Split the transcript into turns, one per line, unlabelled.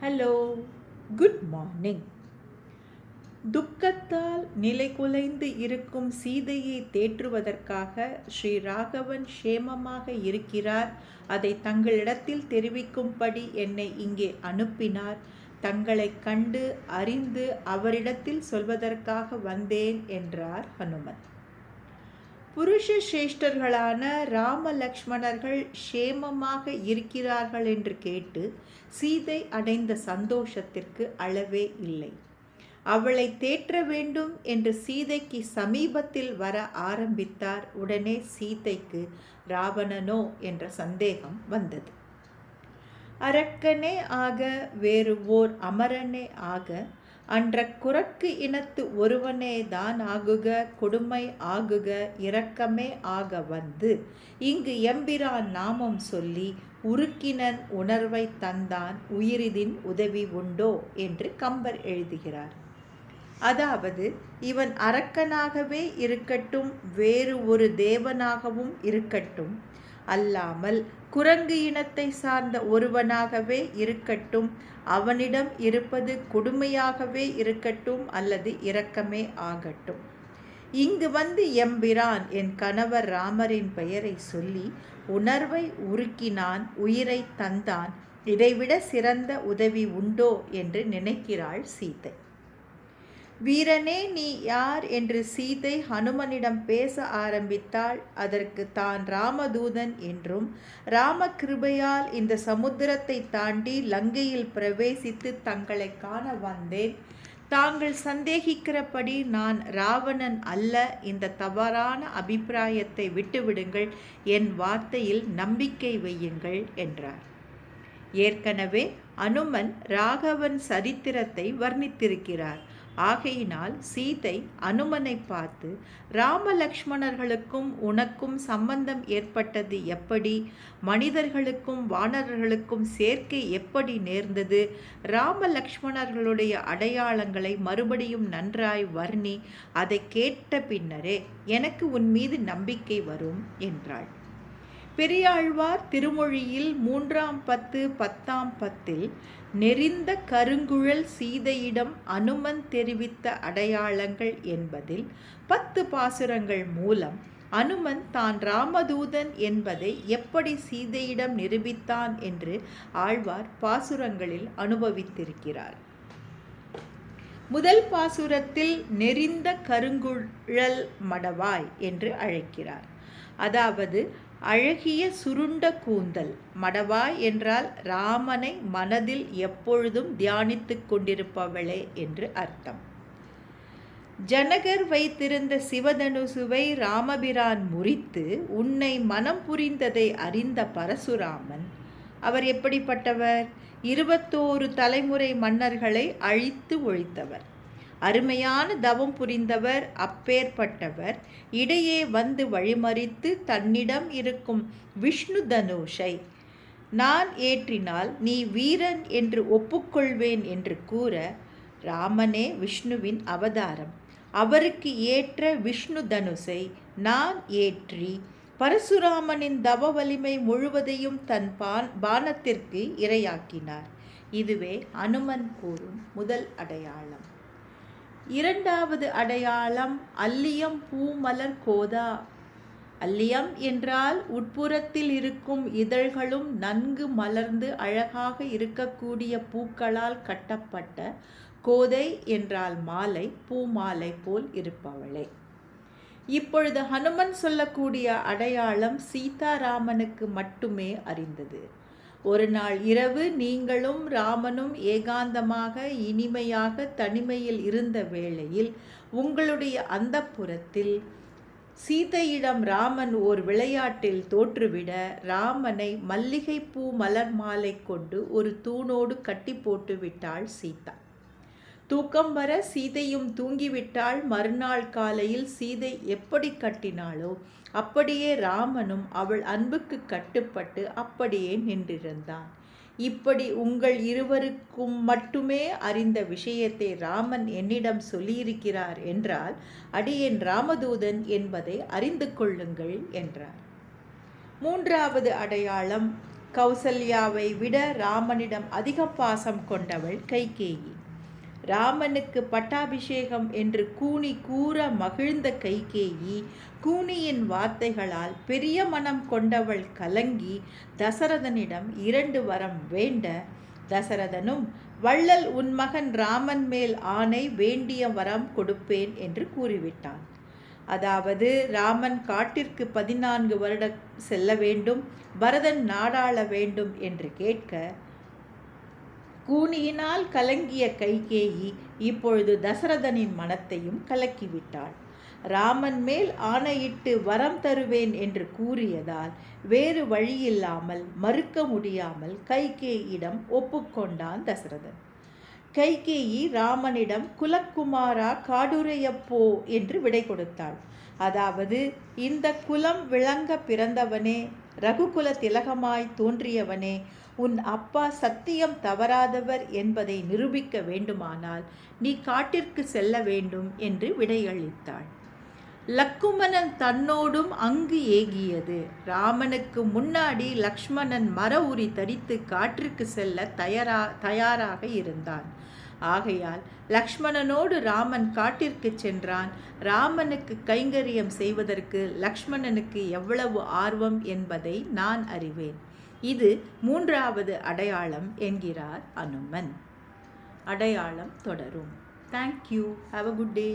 Hello, good morning. துக்கத்தால் நிலைகுலைந்து இருக்கும் சீதையை தேற்றுவதற்காக ஸ்ரீ ராகவன் க்ஷேமமாக இருக்கிறார், அதை தங்களிடத்தில் தெரிவிக்கும்படி என்னை இங்கே அனுப்பினார். தங்களைக் கண்டு அறிந்து அவரிடத்தில் சொல்வதற்காக வந்தேன் என்றார் ஹனுமன். புருஷ சிரேஷ்டர்களான ராம லக்ஷ்மணர்கள் க்ஷேமமாக இருக்கிறார்கள் என்று கேட்டு சீதை அடைந்த சந்தோஷத்திற்கு அளவே இல்லை. அவளை தேற்ற வேண்டும் என்று சீதைக்கு சமீபத்தில் வர ஆரம்பித்தார். உடனே சீதைக்கு ராவணனோ என்ற சந்தேகம் வந்தது. அரக்கனே ஆக வேறு ஓர் அமரனே ஆக அன்ற குரக்கு இனத்து ஒருவனே தான் ஆகுக, கொடுமை ஆகுக, இரக்கமே ஆக வந்து இங்கு எம்பிரான் நாமம் சொல்லி உருக்கினன் உணர்வை தந்தான் உயிரிதின் உதவி உண்டோ என்று கம்பர் எழுதுகிறார். அதாவது, இவன் அரக்கனாகவே இருக்கட்டும், வேறு ஒரு தேவனாகவும் இருக்கட்டும், அல்லாமல் குரங்கு இனத்தை சார்ந்த ஒருவனாகவே இருக்கட்டும், அவனிடம் இருப்பது கொடுமையாகவே இருக்கட்டும் அல்லது இரக்கமே ஆகட்டும், இங்கு வந்து எம்பிரான் என் கணவர் ராமரின் பெயரை சொல்லி உணர்வை உருக்கினான், உயிரை தந்தான், இதைவிட சிறந்த உதவி உண்டோ என்று நினைக்கிறாள் சீதை. வீரனே, நீ யார் என்று சீதை ஹனுமனிடம் பேச ஆரம்பித்தாள். அதற்கு தான் ராமதூதன் என்றும் ராம கிருபையால் இந்த சமுத்திரத்தை தாண்டி லங்கையில் பிரவேசித்து தங்களை காண வந்தேன். தாங்கள் சந்தேகிக்கிறபடி நான் ராவணன் அல்ல. இந்த தவறான அபிப்பிராயத்தை விட்டுவிடுங்கள், என் வார்த்தையில் நம்பிக்கை வையுங்கள் என்றார். ஏற்கனவே அனுமன் ராகவன் சரித்திரத்தை வர்ணித்திருக்கிறார். ஆகையினால் சீதை அனுமனை பார்த்து, ராம லக்ஷ்மணர்களுக்கும் உனக்கும் சம்பந்தம் ஏற்பட்டது எப்படி, மனிதர்களுக்கும் வானரர்களுக்கும் சேர்க்கை எப்படி நேர்ந்தது, ராம லக்ஷ்மணர்களுடைய அடையாளங்களை மறுபடியும் நன்றாய் வர்ணி, அதை கேட்ட பின்னரே எனக்கு உன் மீது நம்பிக்கை வரும் என்றாள். பெரியாழ்வார் திருமொழியில் 3ஆம் பத்து 10ஆம் பத்தில் நெறிந்த கருங்குழல் சீதையிடம் அனுமன் தெரிவித்த அடையாளங்கள் என்பதில் 10 பாசுரங்கள் மூலம் அனுமன் தான் ராமதூதன் என்பதை எப்படி சீதையிடம் நிரூபித்தான் என்று ஆழ்வார் பாசுரங்களில் அனுபவித்திருக்கிறார். முதல் பாசுரத்தில் நெறிந்த கருங்குழல் மடவாய் என்று அழைக்கிறார். அதாவது அழகிய சுருண்ட கூந்தல். மடவாய் என்றால் ராமனை மனதில் எப்பொழுதும் தியானித்து கொண்டிருப்பவளே என்று அர்த்தம். ஜனகர் வைத்திருந்த சிவதனுசுவை ராமபிரான் முறித்து உன்னை மனம் புரிந்ததை அறிந்த பரசுராமன், அவர் எப்படிப்பட்டவர்? 21 தலைமுறை மன்னர்களை அழித்து ஒழித்தவர். அருமையான தவம் புரிந்தவர். அப்பேற்பட்டவர் இடையே வந்து வழிமறித்து தன்னிடம் இருக்கும் விஷ்ணு தனுஷை நான் ஏற்றினால் நீ வீரன் என்று ஒப்புக்கொள்வேன் என்று கூற, ராமனே விஷ்ணுவின் அவதாரம், அவருக்கு ஏற்ற விஷ்ணு தனுஷை நான் ஏற்றி பரசுராமனின் தவ வலிமை முழுவதையும் தன் பானத்திற்கு இரையாக்கினார். இதுவே அனுமன் கூறும் முதல் அடையாளம். இரண்டாவது அடையாளம் அல்லியம் பூமலர் கோதா. அல்லியம் என்றால் உட்புறத்தில் இருக்கும் இதழ்களும் நன்கு மலர்ந்து அழகாக இருக்கக்கூடிய பூக்களால் கட்டப்பட்ட, கோதை என்றால் மாலை, பூமாலை போல் இருப்பவளே. இப்பொழுது ஹனுமன் சொல்லக்கூடிய அடையாளம் சீதாராமனுக்கு மட்டுமே அறிந்தது. ஒரு நாள் இரவு நீங்களும் ராமனும் ஏகாந்தமாக இனிமையாக தனிமையில் இருந்த வேளையில் உங்களுடைய அந்தப்புரத்தில் சீதையிடம் ராமன் ஓர் விளையாட்டில் தோற்றுவிட ராமனை மல்லிகைப்பூ மலர் மாலை கொண்டு ஒரு தூணோடு கட்டி போட்டு விட்டாள் சீதா. தூக்கம் வர சீதையும் தூங்கிவிட்டாள். மறுநாள் காலையில் சீதை எப்படி கட்டினாளோ அப்படியே ராமனும் அவள் அன்புக்கு கட்டுப்பட்டு அப்படியே நின்றிருந்தான். இப்படி உங்கள் இருவருக்கும் மட்டுமே அறிந்த விஷயத்தை ராமன் என்னிடம் சொல்லியிருக்கிறார் என்றால் அடியேன் ராமதூதன் என்பதை அறிந்து கொள்ளுங்கள் என்றார். மூன்றாவது அடையாளம் கௌசல்யாவை விட ராமனிடம் அதிக பாசம் கொண்டவள் கைகேயி. ராமனுக்கு பட்டாபிஷேகம் என்று கூனி கூற மகிழ்ந்த கைகேயி கூனியின் வார்த்தைகளால் பெரிய மனம் கொண்டவள் கலங்கி தசரதனிடம் 2 வரம் வேண்ட, தசரதனும் வள்ளல் உன் மகன் ராமன் மேல் ஆணை வேண்டிய வரம் கொடுப்பேன் என்று கூறிவிட்டான். அதாவது ராமன் காட்டிற்கு 14 வருடம் செல்ல வேண்டும், பரதன் நாடாள வேண்டும் என்று கேட்க, கூனியினால் கலங்கிய கைகேயி இப்பொழுது தசரதனின் மனத்தையும் கலக்கிவிட்டாள். ராமன் மேல் ஆணையிட்டு வரம் தருவேன் என்று கூறியதால் வேறு வழியில்லாமல் மறுக்க முடியாமல் கைகேயிடம் ஒப்புக்கொண்டான் தசரதன். கைகேயி ராமனிடம் குலக்குமாரா காடுரையப்போ என்று விடை கொடுத்தாள். அதாவது, இந்த குலம் விளங்க பிறந்தவனே, ரகுகுல திலகமாய் தோன்றியவனே, உன் அப்பா சத்தியம் தவறாதவர் என்பதை நிரூபிக்க வேண்டுமானால் நீ காட்டிற்கு செல்ல வேண்டும் என்று விடையளித்தாள். லக்குமணன் தன்னோடும் அங்கு ஏகியது. ராமனுக்கு முன்னாடி லக்ஷ்மணன் மர உரி தரித்து காட்டிற்கு செல்ல தயாராக இருந்தான். ஆகையால் லக்ஷ்மணனோடு ராமன் காட்டிற்கு சென்றான். ராமனுக்கு கைங்கரியம் செய்வதற்கு லக்ஷ்மணனுக்கு எவ்வளவு ஆர்வம் என்பதை நான் அறிவேன். இது 3வது அடையாளம் என்கிறார் அனுமன். அடையாளம் தொடரும். Thank you. Have a good day.